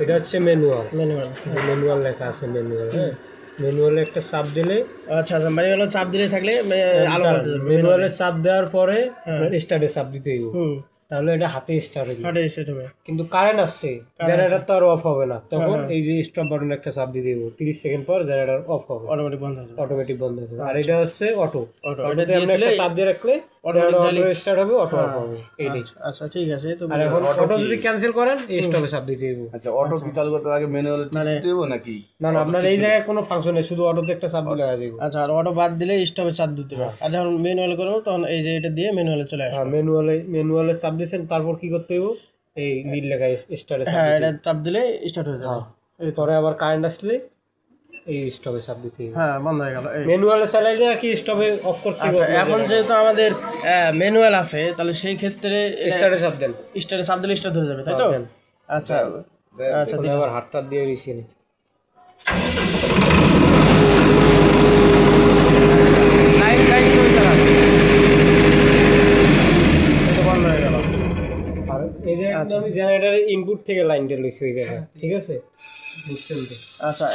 এটা হচ্ছে manual. Manual লেখা আছে ম্যানুয়াল। হ্যাঁ, ম্যানুয়ালে একটা চাপ দিলে, আচ্ছা আচ্ছা, মানে হলো চাপ দিলে থাকলে আলো জ্বলতে থাকবে। ম্যানুয়ালে চাপ দেওয়ার পরে স্টার্টে চাপ দিতে হইব, হুম, তাহলে এটা হাতে স্টার্ট হবে। হাটে সেট হবে। কিন্তু কারেন্ট আসছে, জেনারেটর তো আর অফ হবে না, তখন এই যে স্টপ বাটন একটা চাপ দিয়ে দিব, 30 সেকেন্ড পর জেনারেটর অফ হবে, অটোমেটিক বন্ধ হয়ে যাবে। অটোমেটিক বন্ধ হয়ে যাবে। আর এটা হচ্ছে অটো, অটো, অটোতে আমরা একটা চাপ দিয়ে রাখলে অটোমেটিক অটো স্টার্ট হবে, অটো অফ হবে। এইটাই। আচ্ছা ঠিক আছে। তো আর এখন অটো যদি ক্যান্সেল করেন এই স্টপে চাপ দিতে হইব। আচ্ছা, অটো কি চালু করতে আগে ম্যানুয়ালি টিপতে হবে নাকি? না না, আপনার এই জায়গায় কোনো ফাংশন নেই, শুধু অটোতে একটা চাপ দিলে হয়ে যাবে। আচ্ছা, আর অটো বাদ দিলে স্টপে চাপ দিতে হবে। আর যখন ম্যানুয়াল করবো তখন এই যে এটা দিয়ে ম্যানুয়ালে চলে আসবে। হ্যাঁ, ম্যানুয়ালে চাপ দিয়েছেন, তারপর কি করতে হইব, এই নীল লেখা স্টার্টে চাপ হ্যাঁ, দিতে এটা চাপ দিলে স্টার্ট হয়ে যাবে। পরে আবার কারেন্ট আসলে এই স্টপে চাপ দিতে হইব। হ্যাঁ, বন্ধ হয়ে গেল। ম্যানুয়ালে চালাইলে কি স্টপে অফ করতে হইব। আচ্ছা, এখন যেহেতু আমাদের ম্যানুয়াল আছে, তাহলে সেই ক্ষেত্রে স্টার্টে চাপ দেন, স্টার্টে চাপ দিলে স্টার্ট হয়ে যাবে, তাই তো? আচ্ছা আচ্ছা, তাহলে আবার হাতটা দিয়ে রিসিয়ে নিতে। লাইন লাইন করে চালান। এটা বন্ধ হয়ে গেল। আর এই যে আমি জেনারেটরের ইনপুট থেকে লাইনটা লইছি ওই জায়গায়, ঠিক আছে? বুঝছেন তো? আচ্ছা।